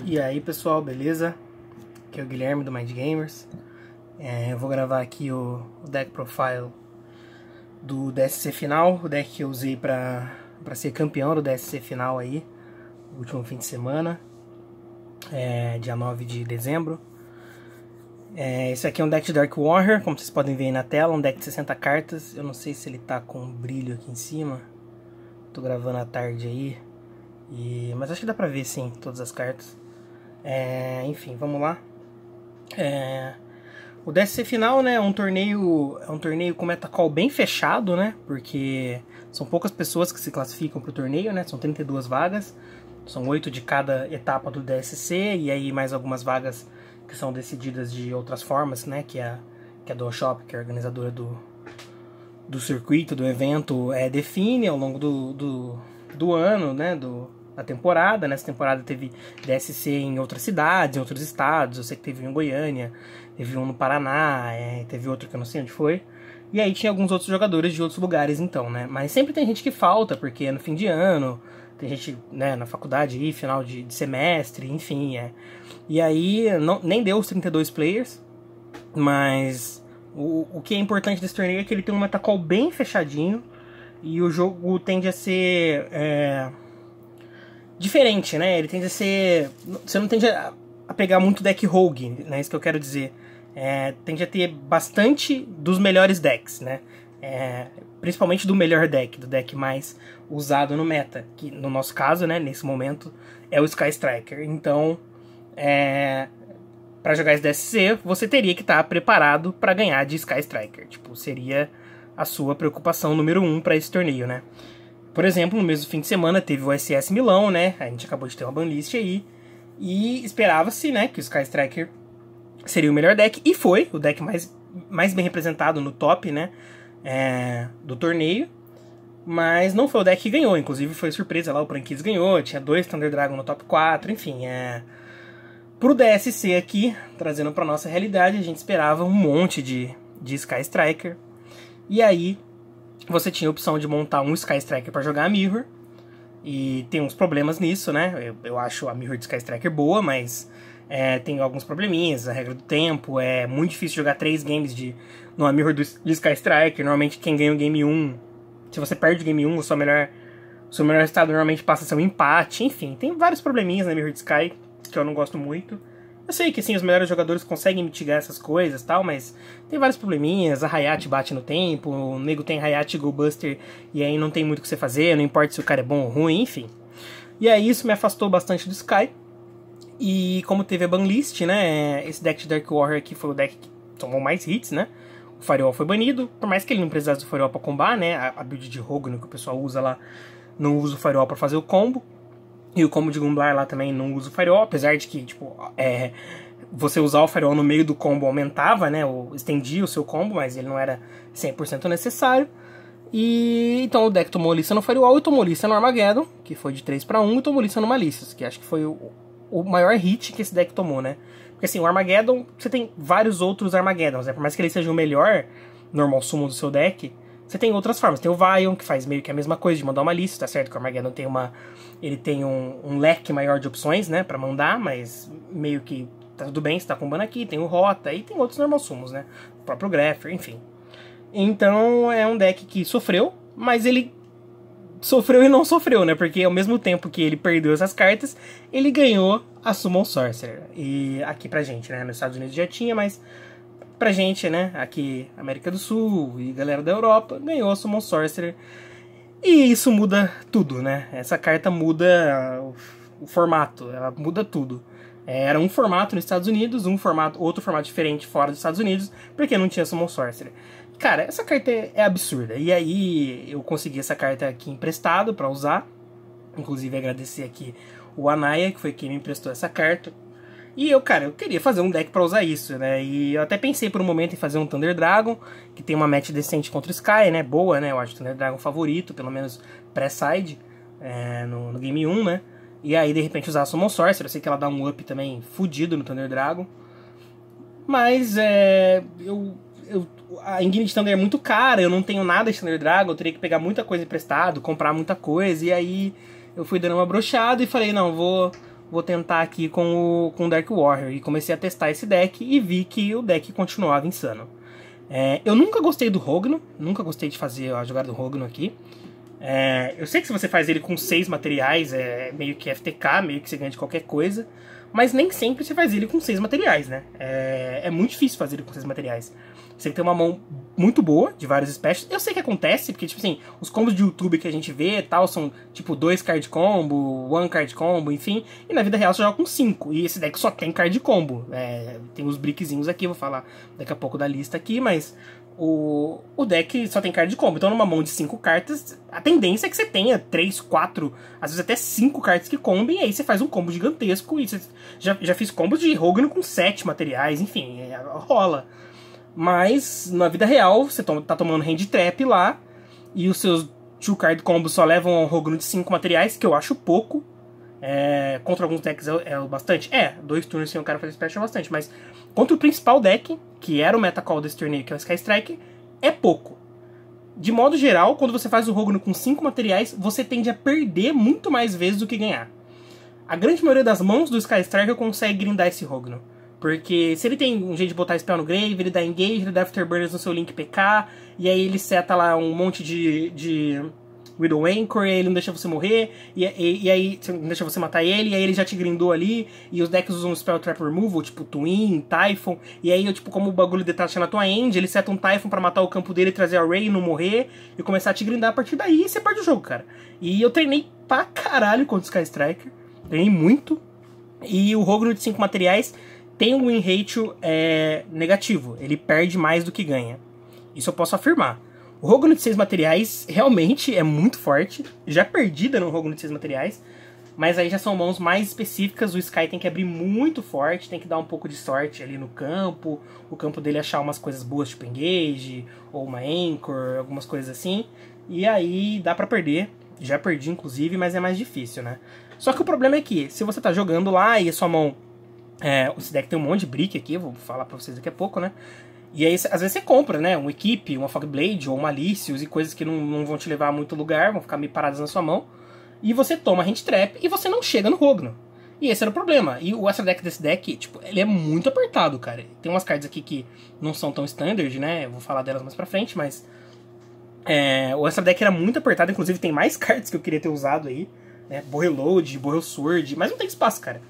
E aí pessoal, beleza? Aqui é o Guilherme do Mind Gamers. Eu vou gravar aqui o deck profile do DSC final, o deck que eu usei pra ser campeão do DSC final aí, no último fim de semana, dia 9 de dezembro. Esse aqui é um deck de Dark Warrior, como vocês podem ver aí na tela, um deck de 60 cartas. Eu não sei se ele tá com brilho aqui em cima, tô gravando à tarde aí, mas acho que dá pra ver sim, todas as cartas. Enfim, vamos lá. O DSC final, né, é um torneio com metacall bem fechado, né, porque são poucas pessoas que se classificam para o torneio, né, são 32 vagas, são 8 de cada etapa do DSC, e aí mais algumas vagas que são decididas de outras formas, né, que a DualShop, que é a organizadora do circuito, do evento, define ao longo do ano, né, da temporada. Nessa temporada teve DSC em outras cidades, em outros estados. Eu sei que teve um em Goiânia, teve um no Paraná, teve outro que eu não sei onde foi. E aí tinha alguns outros jogadores de outros lugares então, né? Mas sempre tem gente que falta, porque é no fim de ano, tem gente, né, na faculdade aí, final de semestre, enfim, E aí nem deu os 32 players, mas o que é importante desse torneio é que ele tem um metacall bem fechadinho, e o jogo tende a ser diferente, né? Ele tende a ser... Você não tende a pegar muito deck rogue, né? Isso que eu quero dizer. Tende a ter bastante dos melhores decks, né? Principalmente do melhor deck, do deck mais usado no meta, que no nosso caso, né, nesse momento, é o Sky Striker. Então, para jogar esse DSC, você teria que estar preparado para ganhar de Sky Striker. Tipo, seria a sua preocupação número 1 para esse torneio, né? Por exemplo, no mesmo fim de semana teve o SS Milão, né? A gente acabou de ter uma banlist aí. E esperava-se, né, que o Sky Striker seria o melhor deck. E foi o deck mais bem representado no top, né, do torneio. Mas não foi o deck que ganhou. Inclusive foi surpresa lá, o Prankids ganhou. Tinha 2 Thunder Dragon no top 4. Enfim, pro DSC aqui, trazendo pra nossa realidade, a gente esperava um monte de Sky Striker. E aí você tinha a opção de montar um Sky Striker para jogar a Mirror. E tem uns problemas nisso, né? Eu acho a Mirror de Sky Striker boa, mas tem alguns probleminhas. A regra do tempo, é muito difícil jogar 3 games numa Mirror de Sky Striker. Normalmente quem ganha o game 1, se você perde o game 1, o seu melhor resultado normalmente passa a ser um empate. Enfim, tem vários probleminhas na Mirror de Sky que eu não gosto muito. Eu sei que, assim, os melhores jogadores conseguem mitigar essas coisas e tal, mas tem vários probleminhas. A Hayate bate no tempo, o nego tem Hayate Go Buster e aí não tem muito o que você fazer, não importa se o cara é bom ou ruim, enfim. E aí isso me afastou bastante do Sky. E como teve a banlist, né, esse deck de Dark Warrior aqui foi o deck que tomou mais hits, né. O Firewall foi banido, por mais que ele não precisasse do Firewall pra combar, né, a build de Rogue que o pessoal usa lá não usa o Firewall pra fazer o combo. E o combo de Gumblar lá também não usa o Firewall, apesar de que, tipo, você usar o Firewall no meio do combo aumentava, né, ou estendia o seu combo, mas ele não era 100% necessário. E então o deck tomou Lissa no Firewall e tomou Lissa no Armageddon, que foi de 3 para 1, e tomou Lissa no Malicious, que acho que foi o maior hit que esse deck tomou, né. Porque assim, o Armageddon, você tem vários outros Armageddons, né, por mais que ele seja o melhor normal summon do seu deck, você tem outras formas. Tem o Vion, que faz meio que a mesma coisa de mandar uma lista, tá certo? Que o Armageddon tem um leque maior de opções, né, pra mandar, mas meio que tá tudo bem, você tá combando aqui, tem o Rota, e tem outros normal summons, né? O próprio Greffer, enfim. Então é um deck que sofreu, mas ele sofreu e não sofreu, né? Porque ao mesmo tempo que ele perdeu essas cartas, ele ganhou a Summon Sorcerer. E aqui pra gente, né? Nos Estados Unidos já tinha, mas pra gente, né, aqui América do Sul e galera da Europa, ganhou a Summon Sorcerer. E isso muda tudo, né? Essa carta muda o formato, ela muda tudo. Era um formato nos Estados Unidos, outro formato diferente fora dos Estados Unidos, porque não tinha Summon Sorcerer. Cara, essa carta é absurda. E aí eu consegui essa carta aqui emprestado pra usar. Inclusive agradecer aqui o Anaya, que foi quem me emprestou essa carta. E eu queria fazer um deck pra usar isso, né? E eu até pensei por um momento em fazer um Thunder Dragon, que tem uma match decente contra o Sky, né? Boa, né? Eu acho o Thunder Dragon favorito, pelo menos pré-side, no Game 1, né? E aí, de repente, usar a Summon Sorcerer. Eu sei que ela dá um up também fudido no Thunder Dragon. Mas, a Infinite Thunder é muito cara, eu não tenho nada de Thunder Dragon, eu teria que pegar muita coisa emprestado, comprar muita coisa, e aí eu fui dando uma brochada e falei, não, vou vou tentar aqui com o Dark Warrior. E comecei a testar esse deck e vi que o deck continuava insano. Eu nunca gostei do Rogno, nunca gostei de fazer a jogada do Rogno aqui. Eu sei que se você faz ele com 6 materiais, é meio que FTK, meio que você ganha de qualquer coisa. Mas nem sempre você faz ele com 6 materiais, né? É muito difícil fazer ele com 6 materiais. Você tem que ter uma mão muito boa, de vários specials. Eu sei que acontece, porque, tipo assim, os combos de YouTube que a gente vê e tal são, tipo, 2 card combo, 1 card combo, enfim. E na vida real você joga com 5. E esse deck só tem card combo. Tem os brickzinhos aqui, vou falar daqui a pouco da lista aqui, mas o deck só tem card combo. Então numa mão de 5 cartas, a tendência é que você tenha 3, 4, às vezes até 5 cartas que combem, e aí você faz um combo gigantesco. E você já fiz combos de Rogno com 7 materiais, enfim, rola. Mas, na vida real, você tá tomando hand trap lá, e os seus 2-card combos só levam ao Rogno de 5 materiais, que eu acho pouco. Contra alguns decks é bastante. 2 turnos sem o cara fazer special é bastante, mas contra o principal deck, que era o metacall desse torneio, que é o Sky Striker, é pouco. De modo geral, quando você faz o Rogno com 5 materiais, você tende a perder muito mais vezes do que ganhar. A grande maioria das mãos do Sky Striker consegue grindar esse Rogno. Porque se ele tem um jeito de botar spell no grave, ele dá engage, ele dá afterburners no seu link PK, e aí ele seta lá um monte de Widow Anchor, e aí ele não deixa você morrer, e aí não deixa você matar ele, e aí ele já te grindou ali, e os decks usam Spell Trap Removal, tipo Twin, Typhon, e aí, tipo, como o bagulho detacha na tua end, ele seta um Typhon pra matar o campo dele, trazer a Ray e não morrer, e começar a te grindar a partir daí, e você perde o jogo, cara. E eu treinei pra caralho contra o Sky Striker, treinei muito, e o Rogno de 5 materiais tem um win ratio negativo, ele perde mais do que ganha. Isso eu posso afirmar. O Rogno de 6 materiais realmente é muito forte, já perdida no Rogno de 6 materiais, mas aí já são mãos mais específicas, o Sky tem que abrir muito forte, tem que dar um pouco de sorte ali no campo, o campo dele achar umas coisas boas, tipo engage, ou uma anchor, algumas coisas assim, e aí dá pra perder, já perdi inclusive, mas é mais difícil, né? Só que o problema é que, se você tá jogando lá e a sua mão... esse deck tem um monte de brick aqui, eu vou falar pra vocês daqui a pouco, né? E aí, às vezes você compra, né? Um Equipe, uma Fogblade ou uma Alicious e coisas que não vão te levar a muito lugar, vão ficar meio paradas na sua mão. E você toma Hand Trap e você não chega no Rogno. E esse era o problema. E o extra deck desse deck, tipo, ele é muito apertado, cara. Tem umas cards aqui que não são tão standard, né? Eu vou falar delas mais pra frente, mas... o extra deck era muito apertado, inclusive tem mais cards que eu queria ter usado aí. Né? Borreload, Borrel Sword, mas não tem espaço, cara.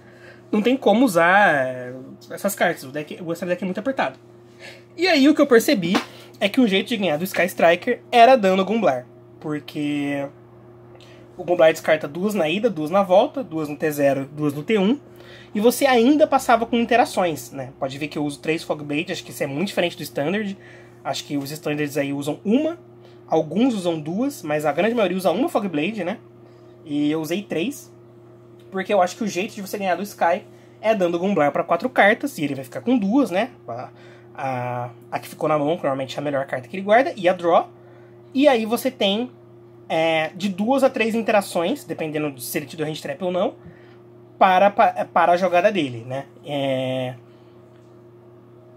Não tem como usar essas cartas. O extra deck é muito apertado. E aí o que eu percebi é que o jeito de ganhar do Sky Striker era dando Gumblar. Porque o Gumblar descarta 2 na ida, 2 na volta, 2 no T0, 2 no T1. E você ainda passava com interações, né? Pode ver que eu uso 3 Fogblade, acho que isso é muito diferente do Standard. Acho que os Standards aí usam uma, alguns usam 2, mas a grande maioria usa uma Fogblade, né? E eu usei 3. Porque eu acho que o jeito de você ganhar do Sky é dando Gumblar para 4 cartas, e ele vai ficar com 2, né? A que ficou na mão, que normalmente é a melhor carta que ele guarda, e a Draw. E aí você tem de 2 a 3 interações, dependendo de se ele te deu Hand Trap ou não, para a jogada dele, né?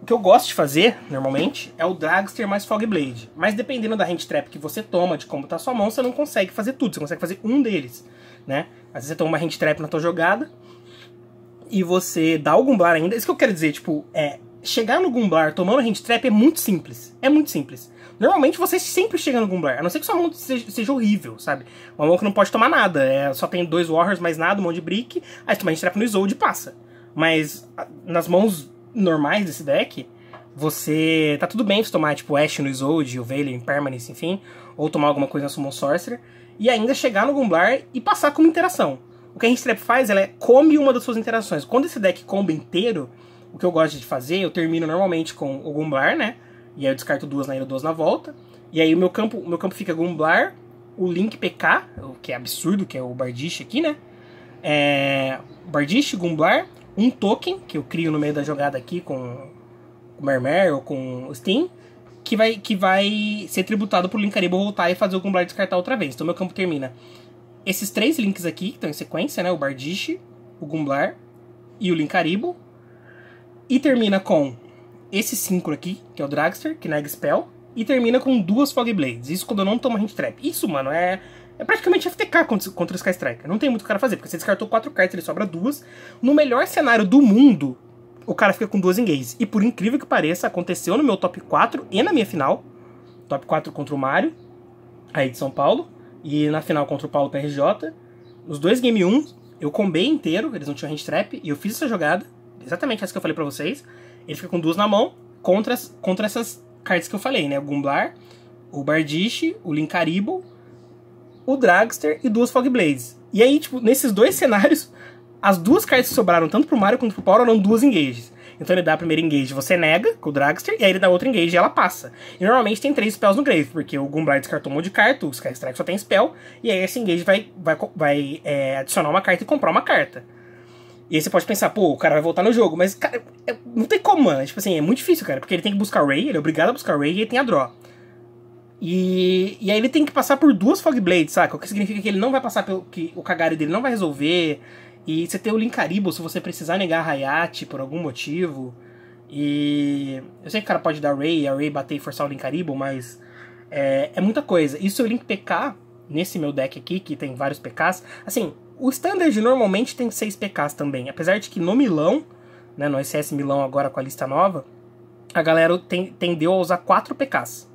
O que eu gosto de fazer, normalmente, é o Dragster mais Fogblade. Mas dependendo da Hand Trap que você toma, de como tá a sua mão, você não consegue fazer tudo, você consegue fazer um deles, né? Às vezes você toma uma Hand Trap na tua jogada e você dá o Gumblar ainda. Isso que eu quero dizer, tipo, chegar no Gumblar tomando Hand Trap é muito simples. É muito simples. Normalmente você sempre chega no Gumblar, a não ser que sua mão seja horrível, sabe? Uma mão que não pode tomar nada, só tem 2 Warriors mais nada, um monte de brick, aí você toma Hand Trap no Isolde e passa. Mas nas mãos normais desse deck, você... tá tudo bem você tomar, tipo, Ash no Isolde, o Veiled, Impermanence, enfim, ou tomar alguma coisa na Summon Sorcerer, e ainda chegar no Gumblar e passar como interação. O que a Hand Trap faz, ela come uma das suas interações. Quando esse deck comba inteiro, o que eu gosto de fazer, eu termino normalmente com o Gumblar, né? E aí eu descarto 2 na ida, 2 na volta. E aí o meu campo fica Gumblar, o Link PK, o que é absurdo, que é o Bardiche aqui, né? Bardiche, Gumblar, um token, que eu crio no meio da jogada aqui com o Mermer ou com o Steam, que vai ser tributado pro Linkaribo voltar e fazer o Gumblar descartar outra vez. Então meu campo termina esses 3 links aqui, que estão em sequência, né? O Bardiche, o Gumblar e o Linkaribo. E termina com esse 5 aqui, que é o Dragster, que nega Spell. E termina com 2 Fogblades. Isso quando eu não tomo Hand Trap. Isso, mano, é É praticamente FTK contra o Sky Striker. Não tem muito o cara fazer, porque você descartou 4 cartas, ele sobra 2. No melhor cenário do mundo, o cara fica com 2 engages. E por incrível que pareça, aconteceu no meu top 4 e na minha final. Top 4 contra o Mário, aí de São Paulo. E na final contra o Paulo PRJ. Os 2 Game 1, eu combei inteiro, eles não tinham hand trap. E eu fiz essa jogada, exatamente essa que eu falei pra vocês. Ele fica com 2 na mão, contra essas cartas que eu falei, né? O Gumblar, o Bardiche, o Linkaribo, o Dragster e 2 Fogblades. E aí, tipo, nesses 2 cenários, as 2 cartas que sobraram, tanto pro Mario quanto pro Paulo, eram 2 engages. Então ele dá a primeira engage, você nega com o Dragster, e aí ele dá outra engage e ela passa. E normalmente tem 3 spells no grave, porque o Gumblar descartou um monte de carta, o Sky Strike só tem spell, e aí esse engage vai adicionar uma carta e comprar uma carta. E aí você pode pensar, pô, o cara vai voltar no jogo, mas, cara, não tem como, mano. Tipo assim, é muito difícil, cara, porque ele tem que buscar Ray, ele é obrigado a buscar Ray e ele tem a draw. E aí ele tem que passar por 2 Fogblades, saca? O que significa que ele não vai passar pelo... que o Kagari dele não vai resolver. E você tem o Linkaribo se você precisar negar a Hayate por algum motivo. E eu sei que o cara pode dar Ray, a Ray bater e forçar o Linkaribo, mas é muita coisa. E o seu Link PK, nesse meu deck aqui, que tem vários PKs, assim, o Standard normalmente tem 6 PKs também. Apesar de que no Milão, né, no SS Milão agora com a lista nova, a galera tendeu a usar 4 PKs.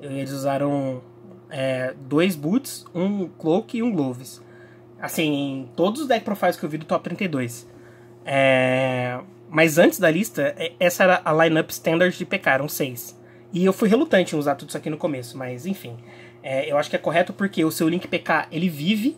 Eles usaram 2 Boots, 1 Cloak e 1 Gloves. Assim, em todos os deck profiles que eu vi do top 32. Mas antes da lista, essa era a lineup standard de PK, eram 6. E eu fui relutante em usar tudo isso aqui no começo, mas enfim. Eu acho que é correto porque o seu Link PK, ele vive...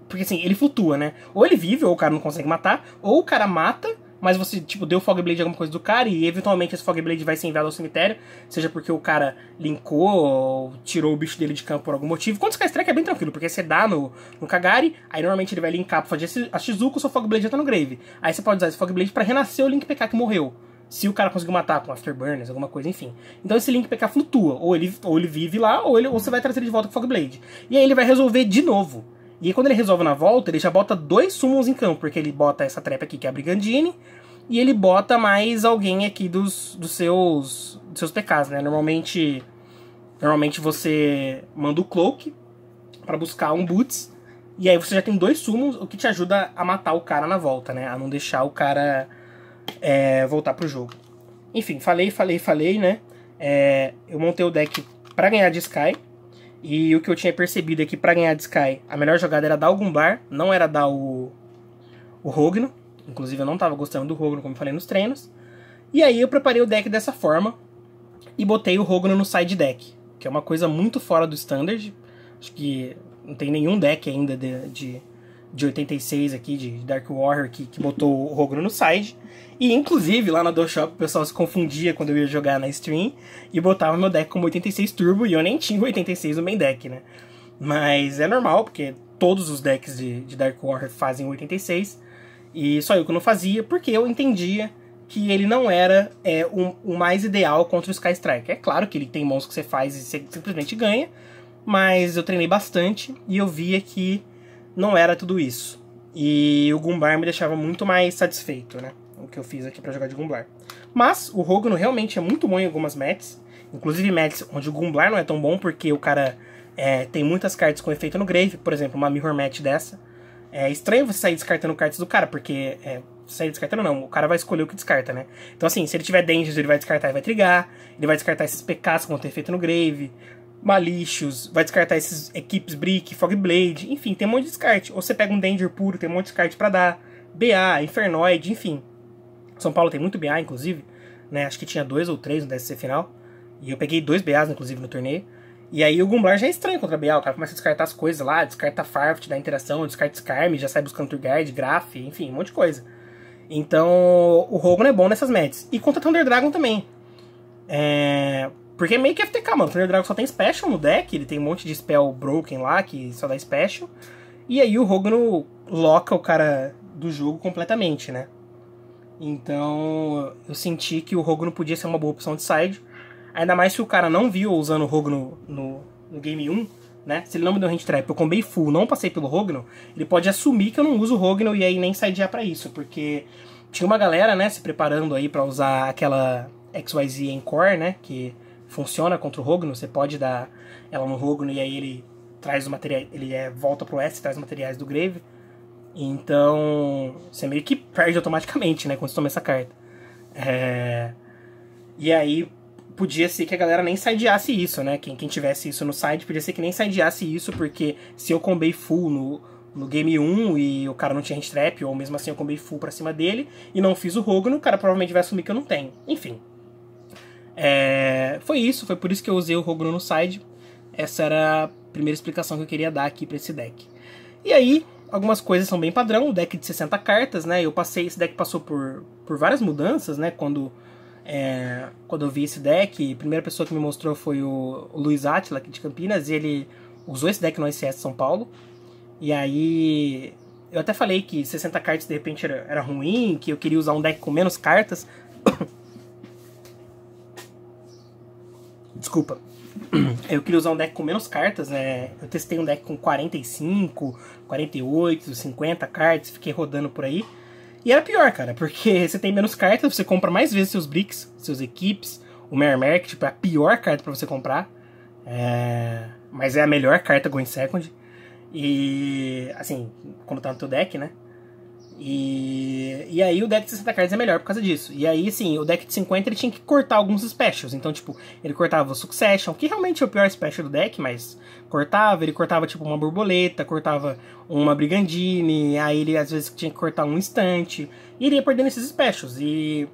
porque assim, ele flutua, né? Ou ele vive, ou o cara não consegue matar, ou o cara mata... mas você, tipo, deu Fogblade alguma coisa do cara e eventualmente esse Fogblade vai ser enviado ao cemitério, seja porque o cara linkou ou tirou o bicho dele de campo por algum motivo. Quando o Sky Strike é bem tranquilo, porque você dá no Kagari, aí normalmente ele vai linkar pra fazer a Shizuku, o seu Fogblade já tá no grave. Aí você pode usar esse Fogblade pra renascer o Link PK que morreu, se o cara conseguiu matar com Afterburners, alguma coisa, enfim. Então esse Link PK flutua, ou ele vive lá, ou você vai trazer ele de volta com o Fogblade. E aí ele vai resolver de novo. E aí quando ele resolve na volta, ele já bota 2 summons em campo, porque ele bota essa trap aqui que é a Brigandine, e ele bota mais alguém aqui dos seus PKs, né? Normalmente você manda o Cloak pra buscar um Boots, e aí você já tem 2 summons, o que te ajuda a matar o cara na volta, né? A não deixar o cara voltar pro jogo. Enfim, falei, né? Eu montei o deck pra ganhar de Sky, e o que eu tinha percebido é que pra ganhar de Sky, a melhor jogada era dar o Gumblar, não era dar o Rogno. Inclusive eu não tava gostando do Rogno, como eu falei nos treinos. E aí eu preparei o deck dessa forma e botei o Rogno no side deck, que é uma coisa muito fora do Standard. Acho que não tem nenhum deck ainda de 86 aqui, de Dark Warrior, que botou o Rogno no side. E inclusive lá na Do Shop o pessoal se confundia quando eu ia jogar na stream e botava meu deck como 86 Turbo e eu nem tinha o 86 no main deck, né? Mas é normal, porque todos os decks de Dark Warrior fazem o 86. E só eu que não fazia, porque eu entendia que ele não era o mais ideal contra o Sky Striker. É claro que ele tem mãos que você faz e você simplesmente ganha, mas eu treinei bastante e eu via que não era tudo isso. E o Gumblar me deixava muito mais satisfeito, né? O que eu fiz aqui pra jogar de Gumblar. Mas o Rogno realmente é muito bom em algumas matches, inclusive matches onde o Gumblar não é tão bom porque o cara tem muitas cartas com efeito no grave, por exemplo, uma Mirror Match dessa. É estranho você sair descartando cartas do cara, porque... sair descartando não, o cara vai escolher o que descarta, né? Então assim, se ele tiver Dangers, ele vai descartar e vai trigar. Ele vai descartar esses PKs que vão ter efeito no grave. Malicious, vai descartar esses Equipes Brick, Fogblade, enfim, tem um monte de descarte. Ou você pega um Danger puro, tem um monte de descarte pra dar. BA, Infernoid, enfim. São Paulo tem muito BA, inclusive, né? Acho que tinha 2 ou 3 no DSC final. E eu peguei 2 BAs, inclusive, no torneio. E aí o Gumblar já é estranho contra BA, o cara começa a descartar as coisas lá, descarta Farft da interação, descarta Skarm, já sai buscando Tour Guide, Graph, enfim, um monte de coisa. Então o Rogno é bom nessas matches. E contra Thunder Dragon também. Porque é meio que FTK, mano. O Thunder Dragon só tem Special no deck, ele tem um monte de Spell Broken lá, que só dá Special. E aí o Rogno loca o cara do jogo completamente, né? Então eu senti que o Rogno podia ser uma boa opção de side. Ainda mais se o cara não viu usando o Rogno no Game 1, né? Se ele não me deu hand trap, eu combei full, não passei pelo Rogno, ele pode assumir que eu não uso o Rogno e aí nem sidear pra isso, porque tinha uma galera, né, se preparando aí pra usar aquela XYZ Encore, né, que funciona contra o Rogno, você pode dar ela no Rogno e aí ele traz os materiais, ele volta pro S, traz os materiais do Grave. Então, você meio que perde automaticamente, né, quando você toma essa carta. E aí, podia ser que a galera nem sideasse isso, né? Quem tivesse isso no side, podia ser que nem sideasse isso, porque se eu combei full no game 1 e o cara não tinha hand trap, ou mesmo assim eu combei full pra cima dele, e não fiz o Rogno, o cara provavelmente vai assumir que eu não tenho. Enfim. Foi isso, foi por isso que eu usei o Rogno no side. Essa era a primeira explicação que eu queria dar aqui pra esse deck. E aí, algumas coisas são bem padrão, o deck de 60 cartas, né? Esse deck passou por várias mudanças, né? Quando eu vi esse deck, a primeira pessoa que me mostrou foi o Luiz Átila, aqui de Campinas, e ele usou esse deck no ICS São Paulo. E aí, eu até falei que 60 cartas de repente era ruim, que eu queria usar um deck com menos cartas. Desculpa. Eu queria usar um deck com menos cartas, né? Eu testei um deck com 45, 48, 50 cartas, fiquei rodando por aí. E era pior, cara, porque você tem menos cartas, você compra mais vezes seus bricks, seus equipes, o Mermer, que tipo, é a pior carta pra você comprar. Mas é a melhor carta Going Second. E, assim, quando tá no teu deck, né? E aí o deck de 60 cartas é melhor por causa disso. E aí, assim, o deck de 50 ele tinha que cortar alguns specials. Então, tipo, ele cortava o Succession, que realmente é o pior special do deck, mas ele cortava, tipo, uma borboleta, cortava uma Brigandine, aí ele às vezes tinha que cortar um instante, e ele ia perdendo esses specials. E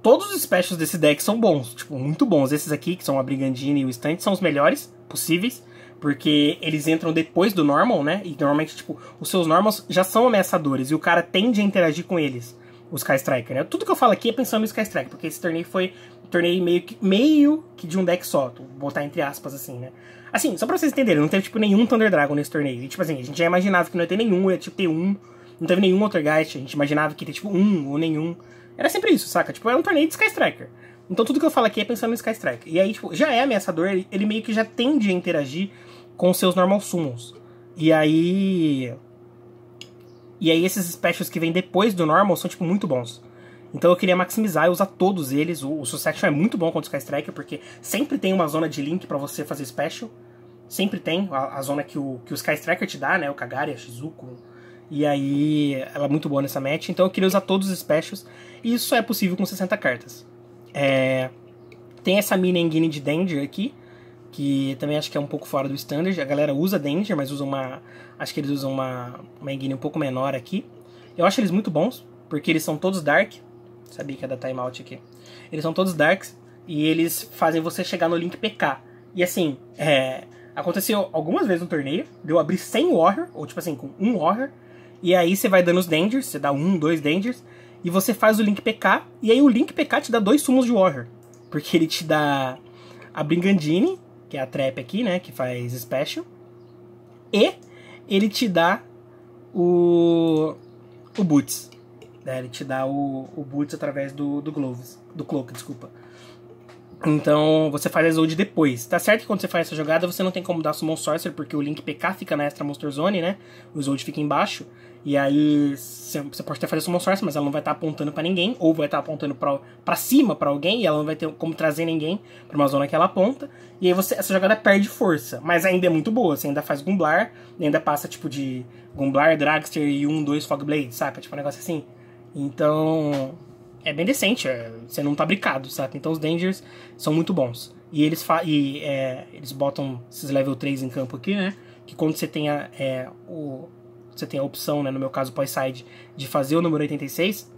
todos os specials desse deck são bons, tipo, muito bons. Esses aqui, que são a Brigandine e o instante, são os melhores possíveis. Porque eles entram depois do normal, né? E normalmente, tipo, os seus normals já são ameaçadores. E o cara tende a interagir com eles. O Sky Striker, né? Tudo que eu falo aqui é pensando no Sky Striker. Porque esse torneio foi um torneio meio que de um deck só. Vou botar entre aspas, assim, né? Assim, só pra vocês entenderem. Não teve, tipo, nenhum Thunder Dragon nesse torneio. E, tipo assim, a gente já imaginava que não ia ter nenhum. Ia, tipo, ter um. Não teve nenhum Ottergeist. A gente imaginava que ia ter, tipo, um ou nenhum. Era sempre isso, saca? Tipo, é um torneio de Sky Striker. Então tudo que eu falo aqui é pensando no Sky Striker. E aí, tipo, já é ameaçador. Ele meio que já tende a interagir com seus normal summons. E aí esses specials que vêm depois do normal são, tipo, muito bons. Então eu queria maximizar e usar todos eles. O Succession é muito bom contra o Sky Striker, porque sempre tem uma zona de link pra você fazer special. Sempre tem a zona que o Sky Striker te dá, né? O Kagari, a Shizuko. E aí ela é muito boa nessa match. Então eu queria usar todos os specials. E isso é possível com 60 cartas. Tem essa mini Engine de Danger aqui, que também acho que é um pouco fora do standard. A galera usa Danger, mas usa acho que eles usam uma Engine um pouco menor aqui. Eu acho eles muito bons, porque eles são todos Dark. Sabia que ia dar timeout aqui. Eles são todos Darks, e eles fazem você chegar no Link PK. E assim, aconteceu algumas vezes no torneio, de eu abrir 100 Warrior, ou tipo assim, com um Warrior, e aí você vai dando os Dangers, você dá 1, 2 Dangers, e você faz o Link PK, e aí o Link PK te dá 2 summons de Warrior. Porque ele te dá a Brigandine, que é a trap aqui, né, que faz special, e ele te dá o Boots, né, ele te dá o Boots através do Cloak, desculpa. Então você faz a Exode depois. Tá certo que quando você faz essa jogada você não tem como dar Summon Sorcerer, porque o Link PK fica na Extra Monster Zone, né, o Exode fica embaixo. E aí você pode até fazer Summon Sorcerer, mas ela não vai estar apontando pra ninguém, ou vai estar apontando pra cima pra alguém, e ela não vai ter como trazer ninguém pra uma zona que ela aponta. E aí essa jogada perde força, mas ainda é muito boa. Você ainda faz Gumblar, e ainda passa tipo de Gumblar, Dragster e 1, 2 Fogblade, saca? Tipo um negócio assim. Então é bem decente, você não tá bricado, saca? Então os Dangers são muito bons. E eles botam esses level 3 em campo aqui, né? Que quando você tem você tem a opção, né, no meu caso pós-side, de fazer o número 86,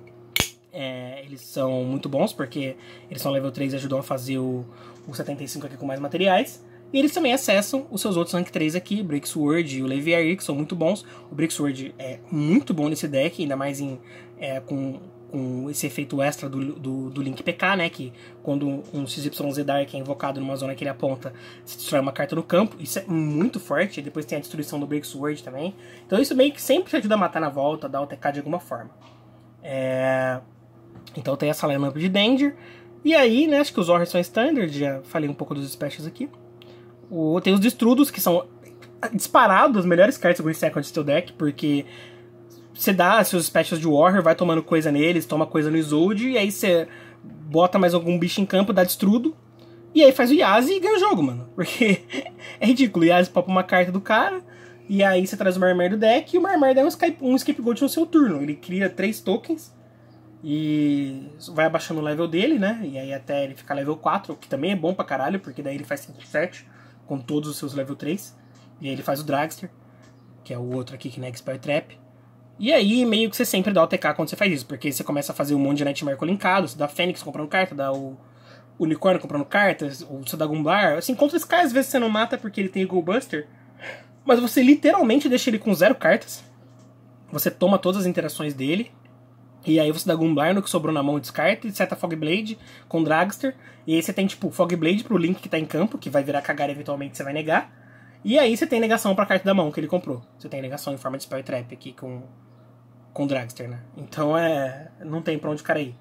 eles são muito bons, porque eles são level 3 e ajudam a fazer o 75 aqui com mais materiais. E eles também acessam os seus outros rank 3 aqui, Breaksword e o Leviary, que são muito bons. O Breaksword é muito bom nesse deck, ainda mais com esse efeito extra do Link PK, né? Que quando um XYZ Dark é invocado numa zona que ele aponta, se destrói uma carta no campo. Isso é muito forte. E depois tem a destruição do Breaksword também. Então isso meio que sempre te ajuda a matar na volta, dar o TK de alguma forma. Então tem essa lineup de Danger. E aí, né? Acho que os Warriors são standard. Já falei um pouco dos specials aqui. Tem os Destrudos, que são disparados as melhores cartas do Second do teu deck, porque você dá seus specials de Warrior, vai tomando coisa neles, toma coisa no Isolde, e aí você bota mais algum bicho em campo, dá Destrudo, E aí faz o Yazi e ganha o jogo, mano. Porque é ridículo. O Yazi popa uma carta do cara, e aí você traz o Marmer do deck, e o Marmer dá um scapegoat no seu turno. Ele cria 3 tokens, e vai abaixando o level dele, né? E aí até ele ficar level 4, que também é bom pra caralho, porque daí ele faz 5/7 com todos os seus level 3. E aí ele faz o Dragster, que é o outro aqui que não é Expel Trap. E aí meio que você sempre dá o TK quando você faz isso, porque você começa a fazer um monte de Nightmare linkado, você dá Fênix comprando carta, dá o Unicórnio comprando cartas, ou você dá Gumblar. Assim, contra esse cara às vezes você não mata porque ele tem o Go Buster, mas você literalmente deixa ele com 0 cartas. Você toma todas as interações dele, e aí você dá Gumblar no que sobrou na mão, descarta, e seta Fogblade com Dragster. E aí você tem tipo Fogblade pro Link que tá em campo, que vai virar cagar eventualmente, você vai negar. E aí você tem negação pra carta da mão que ele comprou. Você tem negação em forma de Spell Trap aqui com Dragster, né? Então não tem pra onde o cara ir.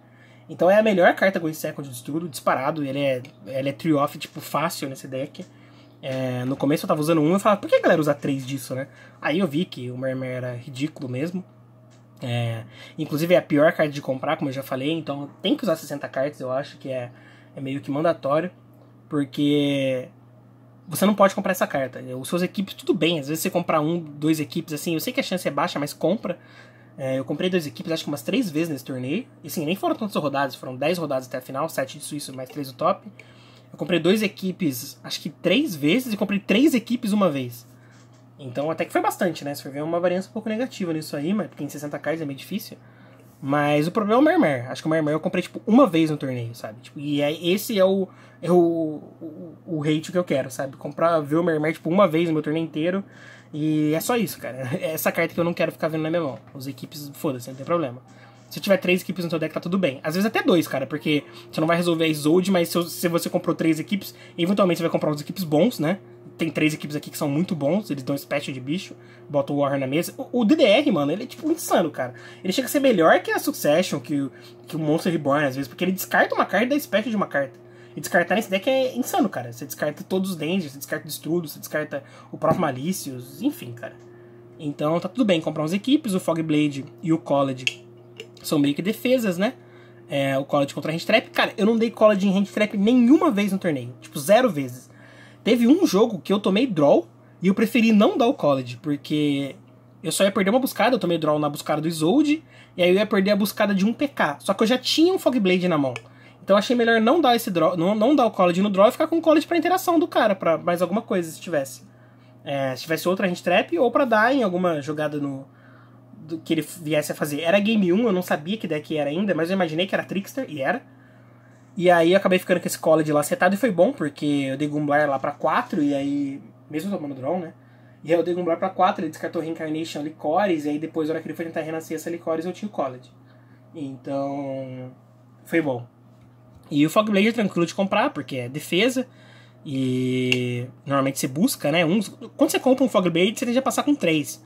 Então é a melhor carta Going Second de tudo, disparado. Ele é trio-off, tipo, fácil nesse deck. No começo eu tava usando 1 e eu falava, por que a galera usa 3 disso, né? Aí eu vi que o Marmer era ridículo mesmo. Inclusive é a pior carta de comprar, como eu já falei. Então tem que usar 60 cartas, eu acho que é meio que mandatório. Porque você não pode comprar essa carta. Os seus equipes, tudo bem. Às vezes você comprar 1, 2 equipes, assim, eu sei que a chance é baixa, mas compra. Eu comprei 2 equipes, acho que umas 3 vezes nesse torneio. E assim, nem foram tantas rodadas, foram 10 rodadas até a final, 7 de suíço, mais 3 do top. Eu comprei 2 equipes, acho que 3 vezes, e comprei 3 equipes uma vez. Então até que foi bastante, né? Se for ver, uma variância um pouco negativa nisso aí, mas porque em 60 cards é meio difícil. Mas o problema é o Marmer. Acho que o Marmer eu comprei, tipo, uma vez no torneio, sabe? Tipo, e esse é o hate que eu quero, sabe? Ver o Marmer, tipo, uma vez no meu torneio inteiro. E é só isso, cara. É essa carta que eu não quero ficar vendo na minha mão. Os equipes, foda-se, não tem problema. Se tiver 3 equipes no seu deck, tá tudo bem. Às vezes até 2, cara, porque você não vai resolver a Isolde, mas se você comprou 3 equipes, eventualmente você vai comprar uns equipes bons, né? Tem 3 equipes aqui que são muito bons, eles dão special de bicho, botam o Warrior na mesa. O DDR, mano, ele é tipo insano, cara. Ele chega a ser melhor que a Succession, que o Monster Reborn, às vezes, porque ele descarta uma carta e dá special de uma carta. E descartar nesse deck é insano, cara. Você descarta todos os Dangers, você descarta Destrudo, você descarta o próprio Malicious, enfim, cara. Então tá tudo bem comprar umas equipes, o Fogblade e o College são meio que defesas, né? O College contra a Hand Trap. Cara, eu não dei College em Hand Trap nenhuma vez no torneio. Tipo, 0 vezes. Teve um jogo que eu tomei draw e eu preferi não dar o College, porque eu só ia perder uma buscada, eu tomei draw na buscada do Isolde, e aí eu ia perder a buscada de um PK. Só que eu já tinha um Fogblade na mão. Então eu achei melhor não dar esse draw, não dar o College no draw e ficar com o College pra interação do cara, pra mais alguma coisa, se tivesse. Se tivesse outra Hand Trap, ou pra dar em alguma jogada que ele viesse a fazer. Era Game 1, eu não sabia que deck era ainda, mas eu imaginei que era Trickster, e era. E aí eu acabei ficando com esse College lá setado e foi bom, porque eu dei Gumblar lá pra 4, e aí, mesmo tomando draw, né? E aí eu dei Gumblar pra 4, ele descartou Reincarnation, Licores, e aí depois, na hora que ele foi tentar renascer essa Licores, eu tinha o College. Então, foi bom. E o Fogblade é tranquilo de comprar, porque é defesa, e normalmente você busca, né? Quando você compra um Fogblade, você tende a passar com 3.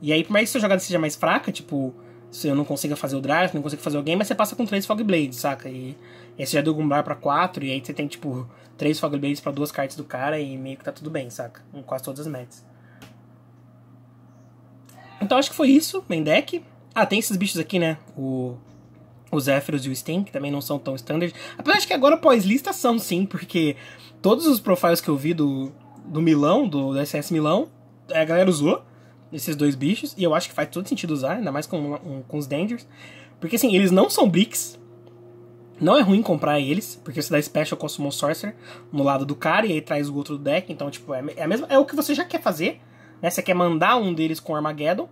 E aí, por mais que sua jogada seja mais fraca, tipo, se eu não consiga fazer o drive, não consigo fazer o game, mas você passa com 3 Fogblades, saca? E aí você já deu Gumblar pra 4, e aí você tem, tipo, 3 Fogblades pra 2 cartas do cara, e meio que tá tudo bem, saca? Com quase todas as matches. Então acho que foi isso, main deck. Tem esses bichos aqui, né? O Zephyros e o Sting, que também não são tão standard. Apesar de que agora pós-lista são, sim, porque todos os profiles que eu vi do Milão, do SS Milão, a galera usou esses 2 bichos, e eu acho que faz todo sentido usar, ainda mais com os Dangers. Porque assim, eles não são bricks. Não é ruim comprar eles, porque você dá Special com o Summon Sorcerer no lado do cara, e aí traz o outro do deck, então tipo, é o que você já quer fazer, né? Você quer mandar um deles com Armageddon,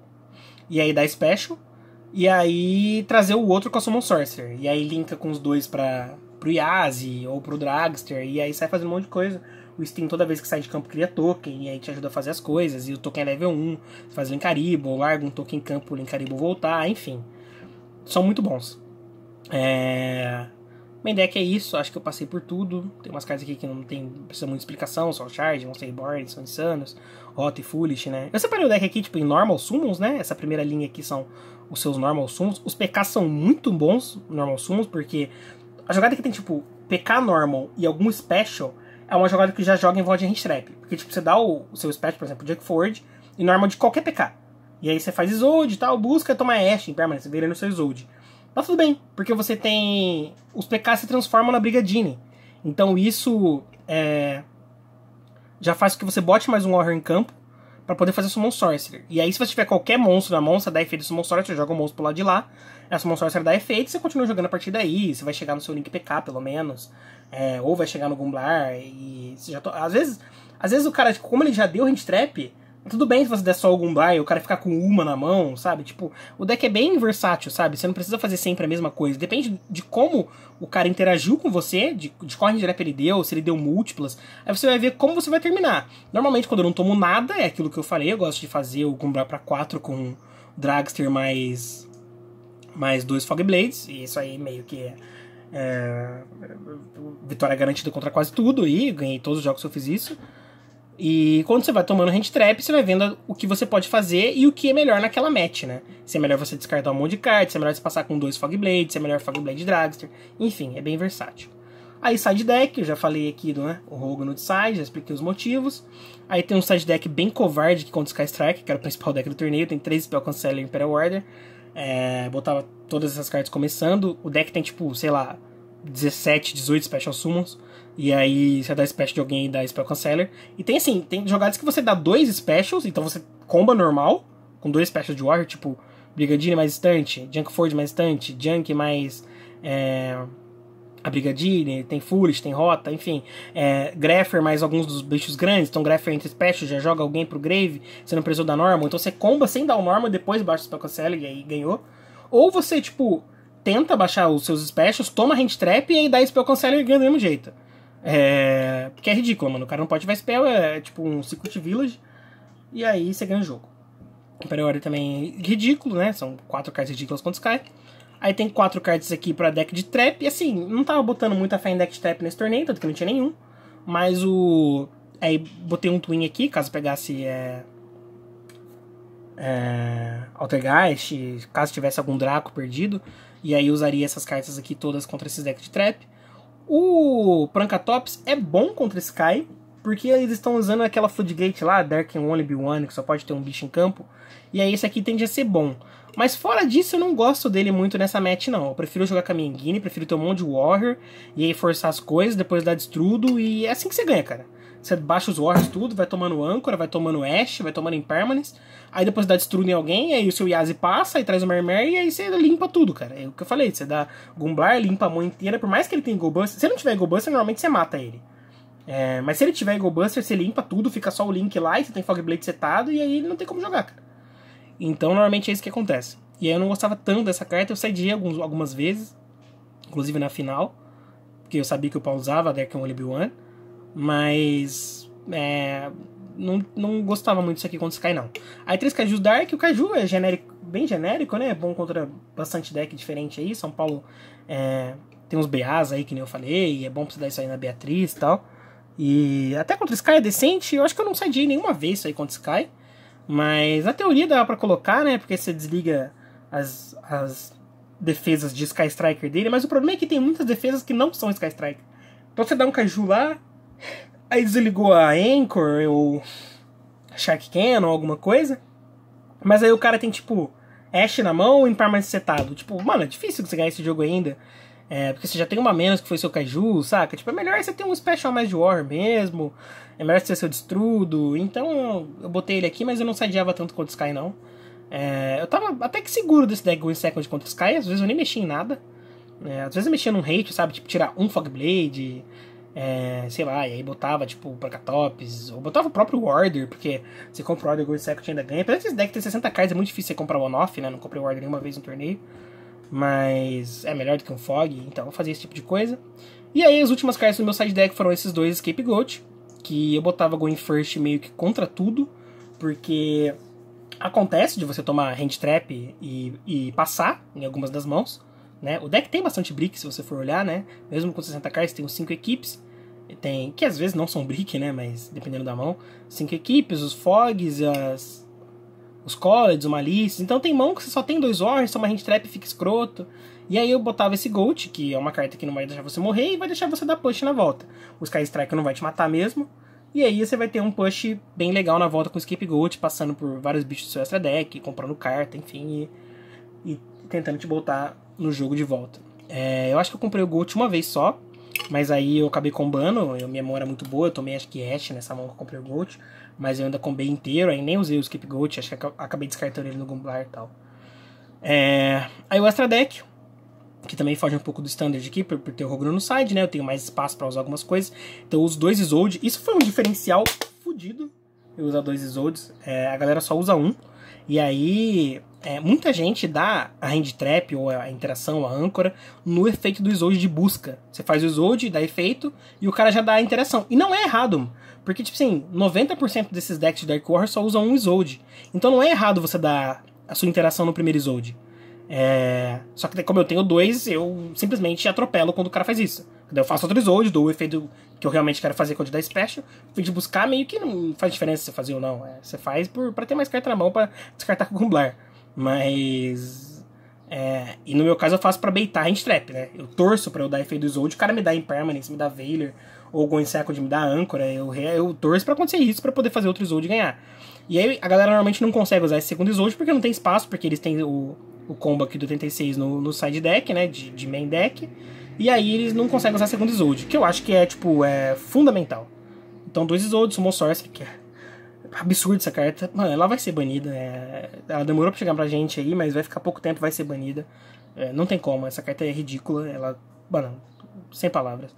e aí dá Special, e aí trazer o outro com a Summon Sorcerer, e aí linka com os 2 pro Yazi, ou pro Dragster, e aí sai fazendo um monte de coisa. O Steam toda vez que sai de campo cria token, e aí te ajuda a fazer as coisas, e o token é level 1, você faz o Linkaribo, larga um token em campo, o Linkaribo voltar, enfim. São muito bons. Main deck é isso, acho que eu passei por tudo. Tem umas cartas aqui que não precisa muita explicação, Soul Charge, Monster Reborn, são insanos, Hot e Foolish, né? Eu separei o deck aqui, tipo, em Normal Summons, né? Essa primeira linha aqui são os seus Normal Summons. Os PKs são muito bons, Normal Summons, porque a jogada que tem, tipo, PK Normal e algum Special é uma jogada que já joga em Void Hand Trap. Porque, tipo, você dá o seu Special, por exemplo, Jack Forward, e Normal de qualquer PK. E aí você faz Isolde e tal, busca, toma Ash em permanência, vira no seu Isolde. Tá tudo bem, porque você tem... Os PKs se transformam na Brigadine. Então isso já faz com que você bote mais um Warrior em campo pra poder fazer Summon Sorcerer. E aí, se você tiver qualquer monstro na mão, você dá efeito de Summon Sorcerer, você joga o monstro pro lado de lá, a Summon Sorcerer dá efeito, você continua jogando a partir daí, você vai chegar no seu Link PK, pelo menos, ou vai chegar no Gumblar, e você já às vezes o cara, tipo, como ele já deu Hand Trap, tudo bem se você der só o Gumblar e o cara ficar com uma na mão, sabe? Tipo, o deck é bem versátil, sabe? Você não precisa fazer sempre a mesma coisa. Depende de como o cara interagiu com você, de qual Hand Trap ele deu, se ele deu múltiplas. Aí você vai ver como você vai terminar. Normalmente, quando eu não tomo nada, é aquilo que eu falei. Eu gosto de fazer o Gumblar pra 4 com Dragster mais 2 Fog Blades. E isso aí meio que vitória garantida contra quase tudo. E ganhei todos os jogos que eu fiz isso. E quando você vai tomando Hand Trap, você vai vendo o que você pode fazer e o que é melhor naquela match, né? Se é melhor você descartar um monte de cartas, se é melhor você passar com 2 Fog Blades, se é melhor Fog Blade Dragster. Enfim, é bem versátil. Aí side deck, eu já falei aqui do o Rogue no side, já expliquei os motivos. Aí tem um side deck bem covarde que contra Sky Strike, que era o principal deck do torneio. Tem 3 Spell Canceller e Imperial Order. Botava todas essas cartas começando. O deck tem tipo, sei lá, 17, 18 Special Summons. E aí você dá special de alguém e dá Spell Canceller. E tem assim, tem jogadas que você dá 2 specials, então você comba normal, com 2 specials de Warrior, tipo Brigandine mais instante, Junk Forge mais instante, Junk mais a Brigandine, tem Foolish, tem Rota, enfim. Greffer mais alguns dos bichos grandes, então Greffer entre specials, já joga alguém pro Grave, você não precisou dar normal, então você comba sem dar o normal, depois baixa o Spell Canceller e aí ganhou. Ou você, tipo, tenta baixar os seus specials, toma Hand Trap e aí dá Spell Canceller e ganha do mesmo jeito. Porque é ridículo, mano. O cara não pode ativar spell, é tipo um Secret Village. E aí você ganha o jogo. Imperial Order também é ridículo, né? São 4 cartas ridículas contra Sky. Aí tem 4 cartas aqui pra deck de trap. E assim, não tava botando muita fé em deck de trap nesse torneio, tanto que não tinha nenhum. Mas aí botei um Twin aqui, caso pegasse Altergeist, caso tivesse algum Draco perdido. E aí usaria essas cartas aqui todas contra esses decks de trap. O Prankatops é bom contra Sky, porque eles estão usando aquela Floodgate lá, Dark and Only Be One, que só pode ter um bicho em campo. E aí esse aqui tende a ser bom. Mas fora disso, eu não gosto dele muito nessa match, não. Eu prefiro jogar com a Mengine, prefiro ter um monte de Warrior, e aí forçar as coisas, depois dar Destrudo, e é assim que você ganha, cara. Você baixa os Warriors tudo, vai tomando Âncora, vai tomando Ash, vai tomando Impermanence, aí depois dá Destrudo em alguém, aí o seu Yazi passa, aí traz o Mermer, e aí você limpa tudo, cara. É o que eu falei, você dá Gumblar, limpa a mão inteira, por mais que ele tenha Eagle Buster, se ele não tiver Eagle Buster, normalmente você mata ele. Mas se ele tiver Eagle Buster, você limpa tudo, fica só o Link lá, e você tem Fog Blade setado, e aí ele não tem como jogar, cara. Então normalmente é isso que acontece. E aí eu não gostava tanto dessa carta, eu saí algumas vezes, inclusive na final, porque eu sabia que o Paulo usava a Dark Only Be One. Mas não gostava muito disso aqui contra Sky, não. Aí 3 Kaijus Dark, o Kaiju é genérico, bem genérico, né? É bom contra bastante deck diferente aí. São Paulo tem uns BAs aí, que nem eu falei, e é bom pra você dar isso aí na Beatriz e tal. E até contra Sky é decente, eu acho que eu não saí nenhuma vez isso aí contra Sky. Mas na teoria dá pra colocar, né? Porque você desliga as defesas de Sky Striker dele, mas o problema é que tem muitas defesas que não são Sky Striker. Então você dá um Kaiju lá, aí desligou a Anchor ou Shark Cannon ou alguma coisa, mas aí o cara tem tipo Ash na mão e Impermanence setado. Tipo, mano, é difícil você ganhar esse jogo ainda. Porque você já tem uma menos que foi seu Kaiju, saca? Tipo, é melhor você ter um Special mais de War mesmo. É melhor você ter seu Destrudo. Então eu botei ele aqui, mas eu não sadiava tanto contra Sky, não. Eu tava até que seguro desse deck Going Second contra Sky. Às vezes eu nem mexia em nada. Às vezes eu mexia num hate, sabe? Tipo, tirar um Fog Blade, sei lá, e aí botava tipo o Prankatops, ou botava o próprio Order, porque você compra o Order Going Second ainda ganha. Apesar que esse deck tem 60 cards, é muito difícil você comprar one-off, né? Não comprei o Order nenhuma vez no torneio. Mas é melhor do que um Fog, então eu fazia esse tipo de coisa. E aí as últimas cartas do meu side deck foram esses dois Scapegoat, que eu botava Going First meio que contra tudo, porque acontece de você tomar Hand Trap e passar em algumas das mãos, né? O deck tem bastante brick, se você for olhar, né? Mesmo com 60 cards, tem os 5 equipes, que às vezes não são brick, né? Mas dependendo da mão, 5 equipes, os Fogs, os Collids, o Malice. Então tem mão que você só tem 2 Warriors, toma Hand Trap e fica escroto. E aí eu botava esse Goat, que é uma carta que não vai deixar você morrer e vai deixar você dar push na volta. O Sky Striker não vai te matar mesmo. E aí você vai ter um push bem legal na volta com o Scapegoat, passando por vários bichos do seu extra deck, comprando carta, enfim, e tentando te botar no jogo de volta. Eu acho que eu comprei o Goat uma vez só. Mas aí eu acabei combando, minha memória é muito boa, eu tomei acho que Ash nessa mão que eu comprei o Gold, mas eu ainda combei inteiro, aí nem usei o Skip Gold, acho que acabei descartando ele no Gumblar e tal. Aí o Extra Deck, que também foge um pouco do Standard aqui, por ter o Rogro no side, né? Eu tenho mais espaço pra usar algumas coisas, então eu uso 2 Isolde. Isso foi um diferencial fodido, eu usar 2 Isoldes. A galera só usa um, e aí muita gente dá a Hand Trap, ou a interação, a âncora, no efeito do Isolde de busca. Você faz o Isolde, dá efeito, e o cara já dá a interação. E não é errado, porque, tipo assim, 90% desses decks de Dark Warrior só usam um Isolde. Então não é errado você dar a sua interação no primeiro Isolde. Só que como eu tenho 2, eu simplesmente atropelo quando o cara faz isso. Daí eu faço outro Isolde, dou o efeito que eu realmente quero fazer quando dá Special. Fim de buscar, meio que não faz diferença se você fazer ou não. Você faz pra ter mais carta na mão pra descartar com o Gumblar. Mas... e no meu caso eu faço pra baitar Hand Trap, né? Eu torço pra eu dar efeito do Isolde, o cara me dá Impermanence, me dá Veiler, ou Going Second me dá Âncora. Eu torço pra acontecer isso, pra poder fazer outro Isolde e ganhar. E aí a galera normalmente não consegue usar esse segundo Isolde porque não tem espaço, porque eles têm o combo aqui do 86 no side deck, né, de main deck, e aí eles não conseguem usar segundo Isolde, que eu acho que é fundamental. Então 2 Isoldes, Summon Sorcery, que é absurdo essa carta, mano, ela vai ser banida, ela demorou pra chegar pra gente aí, mas vai ficar pouco tempo, vai ser banida, não tem como, essa carta é ridícula, ela, mano, sem palavras.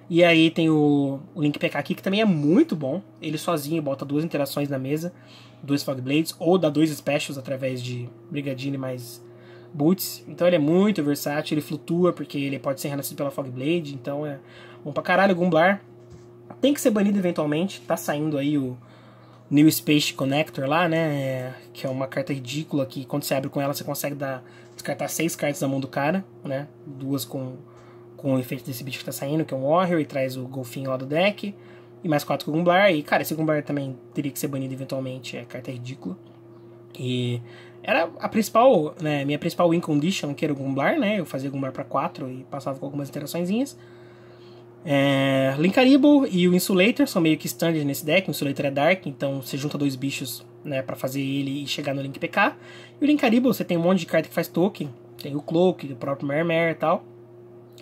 E aí tem o Link PK aqui, que também é muito bom, ele sozinho bota 2 interações na mesa, 2 Fog Blades, ou dá 2 Specials através de Brigadine mais Boots, então ele é muito versátil, ele flutua porque ele pode ser renascido pela Fog Blade, então é bom pra caralho. Gumblar tem que ser banido eventualmente, tá saindo aí o New Space Connector lá, né, que é uma carta ridícula que quando você abre com ela você consegue descartar 6 cartas da mão do cara, né, 2 com o efeito desse bicho que tá saindo, que é um Warrior, e traz o golfinho lá do deck, e mais 4 com o Gumblar, e cara, esse Gumblar também teria que ser banido eventualmente, carta ridícula. E era a principal, né, minha principal win condition, que era o Gumblar, né, eu fazia Gumblar pra 4 e passava com algumas interaçõezinhas. Linkarible e o Insulator são meio que standard nesse deck. O Insulator é Dark, então você junta 2 bichos, né, pra fazer ele e chegar no Link PK. E o Linkarible, você tem um monte de carta que faz token, tem o Cloak, o próprio Mermer e tal.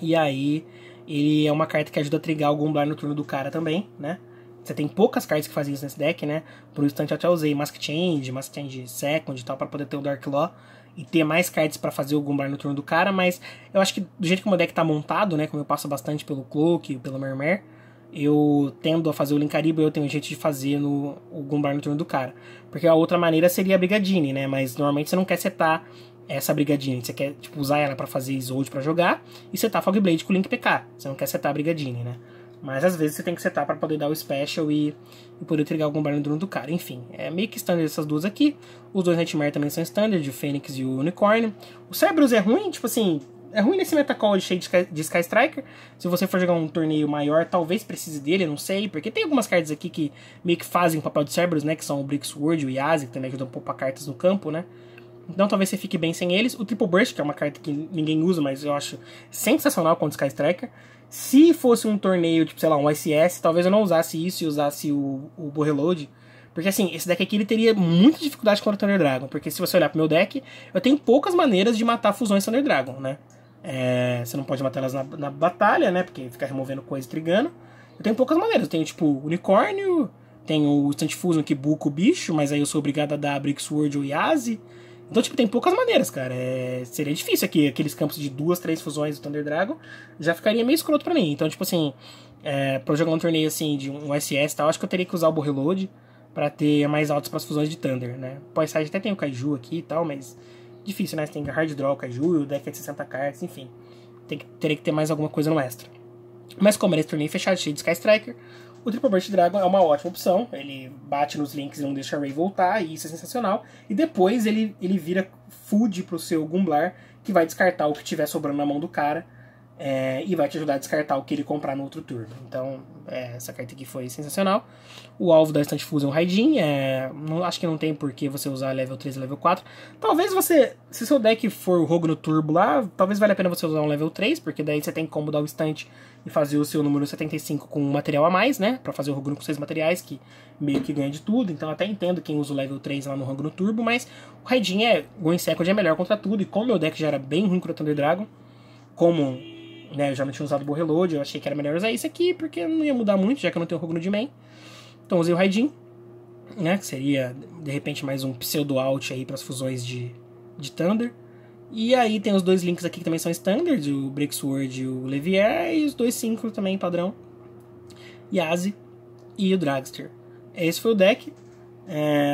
E aí ele é uma carta que ajuda a trigar o Gumblar no turno do cara também, né. Você tem poucas cartas que fazem isso nesse deck, né? Por um instante eu até usei Mask Change Second e tal, pra poder ter o Dark Law e ter mais cartas pra fazer o Gumblar no turno do cara, mas eu acho que do jeito que o meu deck tá montado, né? Como eu passo bastante pelo Cloak e pelo Mermer, eu tendo a fazer o Linkarible, eu tenho um jeito de fazer o Gumblar no turno do cara. Porque a outra maneira seria a Brigadine, né? Mas normalmente você não quer setar essa Brigadine, você quer tipo, usar ela pra fazer Isolde pra jogar e setar Fog Blade com o Link PK. Você não quer setar a Brigadine, né? Mas às vezes você tem que setar para poder dar o special e poder trigar algum barulho no turno do cara. Enfim, é meio que standard essas duas aqui. Os 2 Nightmare também são standard, o Fênix e o Unicorn. O Cerberus é ruim, tipo assim, é ruim nesse metacall cheio de Sky Striker. Se você for jogar um torneio maior, talvez precise dele, não sei. Porque tem algumas cartas aqui que meio que fazem o papel de Cerberus, né? Que são o Brixword e o Yazi, que também ajudam a poupar cartas no campo, né? Então talvez você fique bem sem eles. O Triple Burst, que é uma carta que ninguém usa, mas eu acho sensacional contra Sky Striker. Se fosse um torneio, tipo, sei lá, um ICS, talvez eu não usasse isso e usasse o Reload. Porque assim, esse deck aqui ele teria muita dificuldade contra o Thunder Dragon. Porque se você olhar pro meu deck, eu tenho poucas maneiras de matar fusões Thunder Dragon, né? Você não pode matar elas na batalha, né? Porque fica removendo coisa e trigando. Eu tenho poucas maneiras. Eu tenho, tipo, Unicórnio, tenho o Instant Fusion que buca o bicho, mas aí eu sou obrigado a dar Brixword ou Yazi. Então, tipo, tem poucas maneiras, cara. Seria difícil aqui, aqueles campos de 2, 3 fusões do Thunder Dragon, já ficaria meio escroto pra mim. Então, tipo assim, pra eu jogar um torneio assim, de um SS e tal, acho que eu teria que usar o Bo Reload pra ter mais altos pras fusões de Thunder, né? Pós-side até tem o Kaiju aqui e tal, mas difícil, né? Você tem Hard Draw, Kaiju, o deck é de 60 cartas, enfim. Teria que ter mais alguma coisa no extra. Mas como era esse torneio fechado, cheio de Sky Striker, o Triple Burst Dragon é uma ótima opção. Ele bate nos links e não deixa a Ray voltar, e isso é sensacional. E depois ele vira food pro seu Gumblar, que vai descartar o que tiver sobrando na mão do cara, e vai te ajudar a descartar o que ele comprar no outro turno. Então, essa carta aqui foi sensacional. O alvo da Instant Fusion Raidin, acho que não tem por que você usar level 3 e level 4. Talvez se seu deck for o Rogue no Turbo lá, talvez valha a pena você usar um level 3, porque daí você tem como dar o instant e fazer o seu número 75 com um material a mais, né? Pra fazer o Rogue com 6 materiais, que meio que ganha de tudo. Então eu até entendo quem usa o level 3 lá no Rogue no Turbo, mas o Raidin Going Second é melhor contra tudo, e como meu deck já era bem ruim contra o Thunder Dragon, como né? Eu já não tinha usado o Borreload, eu achei que era melhor usar esse aqui, porque não ia mudar muito, já que eu não tenho Rogue no D-Man. Então usei o Raidin, né? Que seria, de repente, mais um pseudo-out aí para as fusões de Thunder. E aí tem os dois links aqui que também são standard, o Breaksword e o Levier, e os dois Synchro também, padrão. Yazi e o Dragster. Esse foi o deck.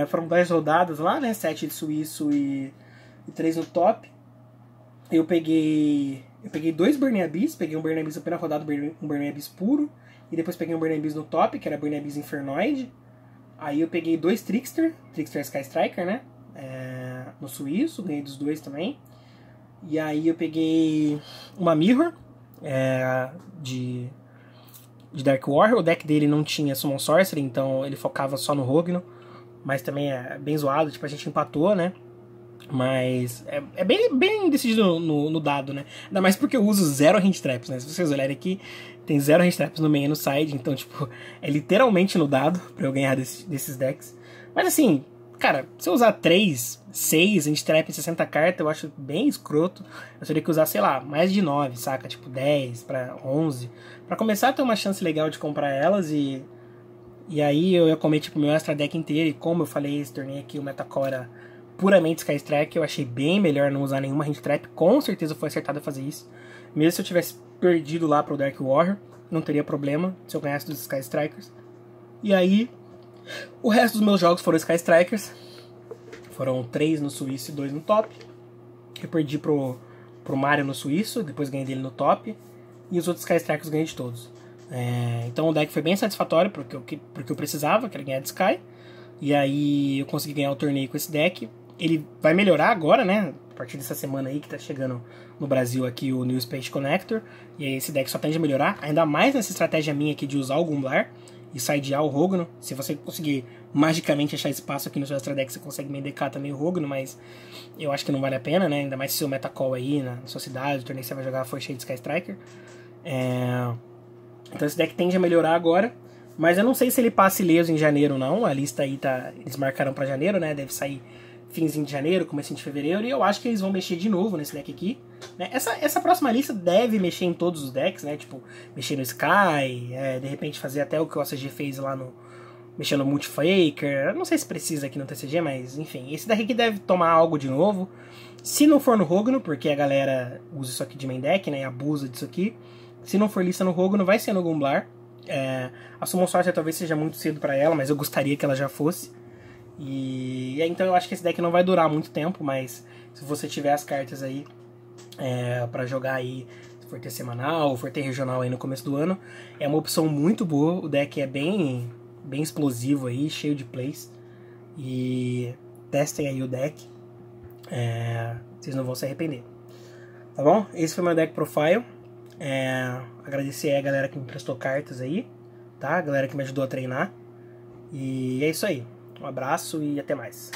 Foram 10 rodadas lá, né? 7 de suíço e 3 no top. Eu peguei 2 Burning Abyss, peguei um Burning Abyss na primeira rodada, um Burning Abyss puro, e depois peguei um Burning Abyss no top, que era Burning Abyss Infernoid. Aí eu peguei 2 Trickster Sky Striker, né? No suíço, ganhei dos dois também. E aí eu peguei uma Mirror de Dark Warrior. O deck dele não tinha Summon Sorcery, então ele focava só no Rogno. Mas também é bem zoado, tipo, a gente empatou, né? Mas é bem decidido no dado, né? Ainda mais porque eu uso 0 Hand Traps, né? Se vocês olharem aqui, tem 0 Hand Traps no main e no side. Então, tipo, é literalmente no dado pra eu ganhar desses decks. Mas assim, cara, se eu usar 3, 6 Hand Trap em 60 cartas, eu acho bem escroto. Eu teria que usar, sei lá, mais de 9, saca? Tipo, 10 pra 11. Pra começar a ter uma chance legal de comprar elas e aí eu ia comer, tipo, meu extra deck inteiro. E como eu falei, esse torneio aqui, o Metacore era puramente Sky Striker, eu achei bem melhor não usar nenhuma Hand Trap. Com certeza foi acertado a fazer isso. Mesmo se eu tivesse perdido lá pro Dark Warrior, não teria problema se eu ganhasse dos Sky Strikers. E aí, o resto dos meus jogos foram Sky Strikers. Foram 3 no suíço e 2 no top. Eu perdi pro Mario no suíço, depois ganhei dele no top. E os outros Sky Strikers ganhei de todos. Então o deck foi bem satisfatório porque eu precisava, que era ganhar de Sky. E aí eu consegui ganhar o torneio com esse deck. Ele vai melhorar agora, né? A partir dessa semana aí que tá chegando no Brasil aqui o New Space Connector. E aí esse deck só tende a melhorar. Ainda mais nessa estratégia minha aqui de usar o Gumblar e sidear o Rogno. Se você conseguir magicamente achar espaço aqui no seu extra deck, você consegue mendecar também o Rogno, mas eu acho que não vale a pena, né? Ainda mais se o metacall aí na sua cidade, o torneio que você vai jogar for cheio de Sky Striker. Então esse deck tende a melhorar agora. Mas eu não sei se ele passa ileso em janeiro ou não. A lista aí tá. Eles marcaram pra janeiro, né? Deve sair finzinho de janeiro, comecinho de fevereiro. E eu acho que eles vão mexer de novo nesse deck aqui, né? Essa próxima lista deve mexer em todos os decks, né? Tipo, mexer no Sky, de repente fazer até o que o OCG fez lá no. Mexer no Multifaker. Eu não sei se precisa aqui no TCG, mas enfim. Esse deck aqui deve tomar algo de novo. Se não for no Rogno, porque a galera usa isso aqui de main deck, né? Abusa disso aqui. Se não for lista no Rogno, vai ser no Gumblar. A Summon Sorcerer talvez seja muito cedo pra ela, mas eu gostaria que ela já fosse. E então eu acho que esse deck não vai durar muito tempo, mas se você tiver as cartas aí pra jogar aí, se for ter semanal ou for ter regional aí no começo do ano, é uma opção muito boa. O deck é bem explosivo aí, cheio de plays. E testem aí o deck, vocês não vão se arrepender. Tá bom? Esse foi meu deck profile. Agradecer aí a galera que me prestou cartas aí, tá? A galera que me ajudou a treinar. E é isso aí. Um abraço e até mais.